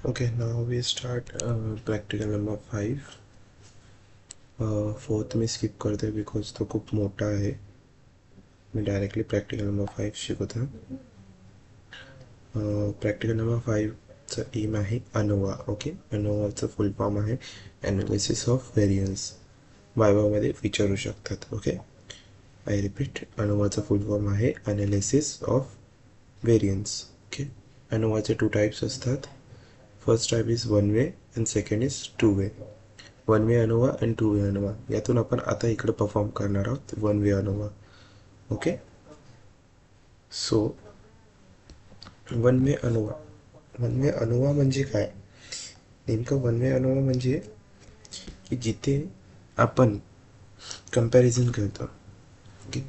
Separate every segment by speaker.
Speaker 1: Okay, now we start practical number 5. Fourth me skip करते because तो खूप मोठा आहे. मी डायरेक्टली प्रॅक्टिकल नंबर 5 शिकवतो. प्रॅक्टिकल नंबर 5चा एम आहे अनोवा. ओके, अनोवाचं फुल फॉर्म आहे ॲनालिसिस ऑफ व्हेरियन्स. वायवामध्ये विचारू शकतात. ओके, आय रिपीट, अनोवाचं फुल फॉर्म आहे ॲनालिसिस ऑफ व्हेरियन्स. ओके, अनोवाचे 2 टाइप्स असतात. First type is one way and second is 2 way. One way ANOVA and 2 way ANOVA यातून आपण आता इकडे परफॉर्म करणार आहोत one way ANOVA. Okay, so one way ANOVA म्हणजे काय? नेमकं वन वे अनोवा म्हणजे की जिथे आपण कंपॅरिझन करतो. ओके,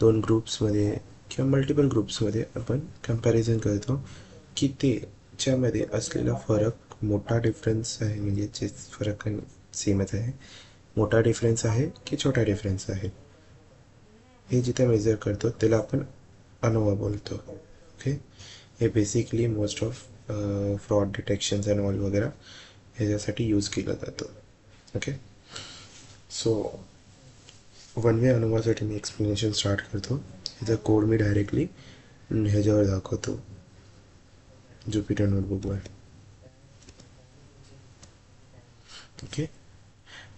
Speaker 1: 2 ग्रुप्समध्ये किंवा मल्टिपल ग्रुप्समध्ये आपण कंपॅरिझन करतो की त्याच्यामध्ये असलेला फरक मोठा डिफरन्स आहे, म्हणजे जे फरक सेमच आहे, मोठा डिफरन्स आहे की छोटा डिफरन्स आहे, हे जिथे मेजर करतो त्याला आपण अनोवा बोलतो. ओके, हे basically most of fraud detections and all वगैरे ह्याच्यासाठी यूज केलं जातं. ओके, सो वन वे अनोवासाठी मी एक्सप्लेनेशन स्टार्ट करतो. ह्याचा कोड मी डायरेक्टली ह्याच्यावर दाखवतो, जुपिटर नोटबुकवर. Okay,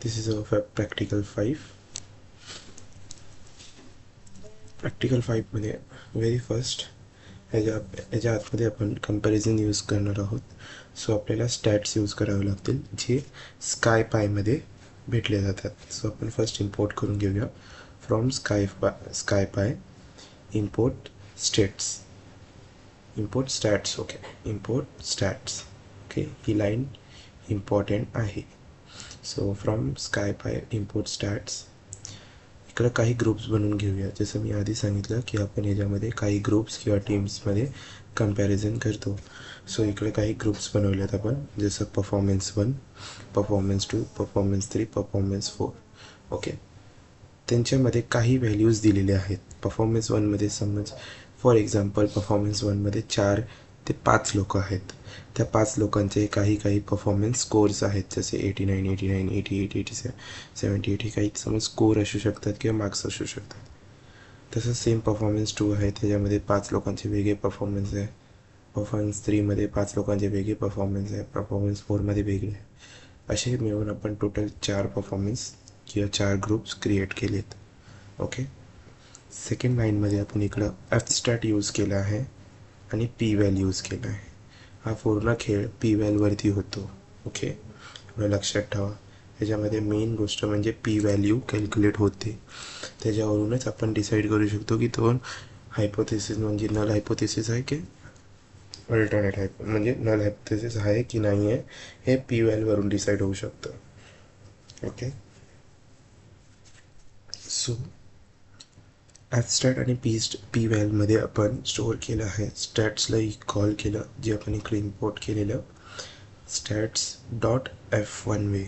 Speaker 1: this is a practical 5. Practical 5मध्ये व्हेरी फर्स्ट ह्याच्या आतमध्ये आपण कंपॅरिझन यूज करणार आहोत. सो आपल्याला स्टॅट्स यूज करावे लागतील जे स्काय पायमध्ये भेटले जातात. सो आपण फर्स्ट इम्पोर्ट करून घेऊया from SciPy. Import stats. Okay, import stats. Okay, ही लाईन इम्पॉर्टंट आहे. So from SciPy import stats. इकडं काही ग्रुप्स बनवून घेऊया. जसं मी आधी सांगितलं की आपण ह्याच्यामध्ये काही ग्रुप्स किंवा टीम्समध्ये कंपॅरिझन करतो. सो इकडे काही ग्रुप्स बनवलेत आपण, जसं performance 1, performance 2, performance 3, performance 4. Okay, त्यांच्यामध्ये काही व्हॅल्यूज दिलेले आहेत. परफॉर्मन्स 1मध्ये समज फॉर एक्झाम्पल परफॉर्मन्स 1मध्ये 4 ते 5 लोक आहेत. त्या 5 लोकांचे काही परफॉर्मन्स स्कोर्स आहेत, जसे 89, 88, 87, 80 काही समज स्कोर असू शकतात किंवा मार्क्स असू शकतात. तसं सेम परफॉर्मन्स 2 आहे, त्याच्यामध्ये 5 लोकांचे वेगळे परफॉर्मन्स आहे. परफॉर्मन्स 3मध्ये 5 लोकांचे वेगळे परफॉर्मन्स आहे. परफॉर्मन्स 4मध्ये वेगळे आहे. असे मिळून आपण टोटल 4 परफॉर्मन्स किंवा 4 ग्रुप्स क्रिएट केलेत. ओके, सेकंड लाईनमध्ये आपण इकडं ॲब्स्ट्रॅक्ट यूज केला आहे आणि पी व्हॅल यूज केला आहे. हा पूर्ण खेळ पी व्हॅलवरती होतो. ओके, एवढं लक्षात ठेवा. ह्याच्यामध्ये मेन गोष्ट म्हणजे पी व्हॅल्यू कॅल्क्युलेट होते. त्याच्यावरूनच आपण डिसाईड करू शकतो की तो हायपोथेसिस म्हणजे नल हायपोथेसिस आहे की अल्टरनेट म्हणजे नल हायपोथेसिस आहे की नाही आहे, हे पी व्हॅलवरून डिसाईड होऊ शकतं. ओके, सो ॲब्स्ट्रॅक्ट आणि पी व्हॅलमध्ये आपण स्टोअर केलं आहे. स्टॅट्सला कॉल केलं, जे आपण इकडे इम्पोर्ट केलेलं stats dot F one way.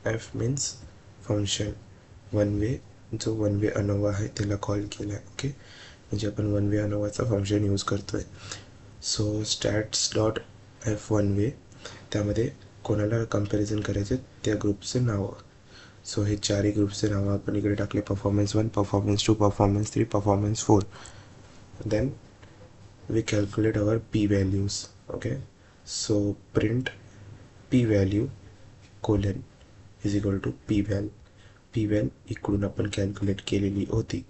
Speaker 1: F means function, one way जो वन वे अनोवा आहे त्याला कॉल केला आहे. ओके, म्हणजे आपण वन वे अनोवाचा फंक्शन यूज करतो आहे. So stats dot F one way, त्यामध्ये कोणाला कंपॅरिझन करायचे त्या ग्रुपचे नावं. सो हे 4ही ग्रुप्सचे नावं आपण इकडे टाकले, performance 1, performance 2, performance 3, performance 4. Then we calculate our P values. Okay, so print P value colon is equal to P val इकडून आपण कॅल्क्युलेट केलेली होती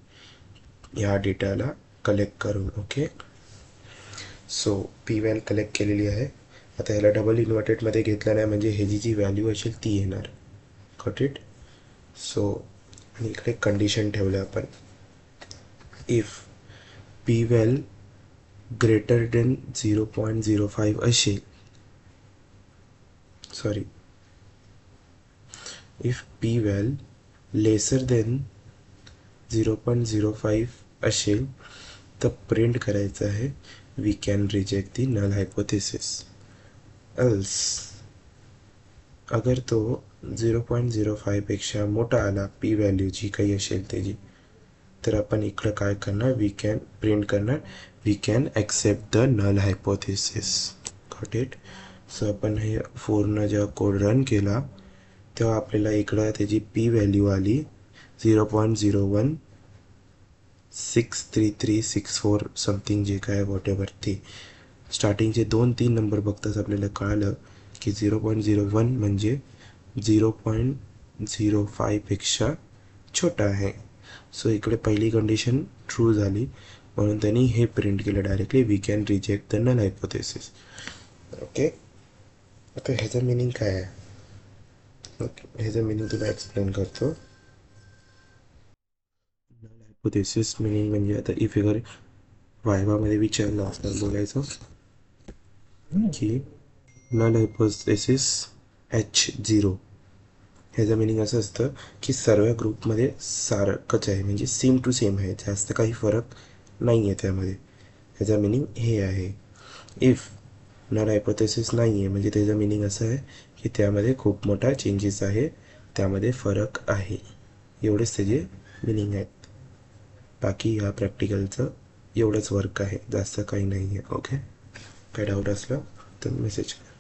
Speaker 1: ह्या डेटाला कलेक्ट करून. Okay, so P val collect केलेली आहे. आता ह्याला डबल इन्व्हर्टेडमध्ये घेतलं नाही म्हणजे ह्याची जी व्हॅल्यू असेल ती येणार. Got it. सो आणि इकडे कंडिशन ठेवलं आपण, if P val greater than 0.05 असेल, sorry, if P val lesser than 0.05 असेल तर प्रिंट करायचं आहे we can reject the null hypothesis. Else अगर तो 0.05 पेक्षा मोठा आला पी व्हॅल्यू जी काही असेल त्याची, तर आपण इकडं काय करणार, वी कॅन प्रिंट करणार we can accept the null hypothesis. Got it. So आपण हे 4 जेव्हा कोड रन केला तेव्हा आपल्याला इकडं त्याची पी व्हॅल्यू आली 0.016334 समथिंग, जे काय वॉट एव्हर ते. स्टार्टिंगचे 2-3 नंबर बघताच आपल्याला कळालं की 0.01 म्हणजे 0.05पेक्षा छोटा आहे. सो इकडे पहिली कंडिशन ट्रू झाली, म्हणून त्यांनी हे प्रिंट केलं directly, we can reject the null hypothesis. Okay, आता ह्याचं मिनिंग काय आहे? ओके, ह्याचं मिनिंग तुला एक्सप्लेन करतो. नल हायपोथेसिस मिनिंग म्हणजे, आता इफ अगर वायवामध्ये विचारलं असतं बोलायचं की नल हायपोथेसिस H0, ह्याचं मिनिंग असं असतं की सर्व ग्रुपमध्ये सारखंच आहे, म्हणजे सेम टू सेम आहे, जास्त काही फरक नाही आहे त्यामध्ये. ह्याचा मिनिंग हे आहे. इफ नल हायपोथेसिस नाही आहे म्हणजे त्याचं मिनिंग असं आहे की त्यामध्ये खूप मोठा चेंजेस आहे, त्यामध्ये फरक आहे. एवढेच त्याचे मिनिंग आहेत. बाकी ह्या प्रॅक्टिकलचं एवढंच वर्क आहे, जास्त काही नाही आहे. ओके, काय डाऊट असलं तर मेसेज करा.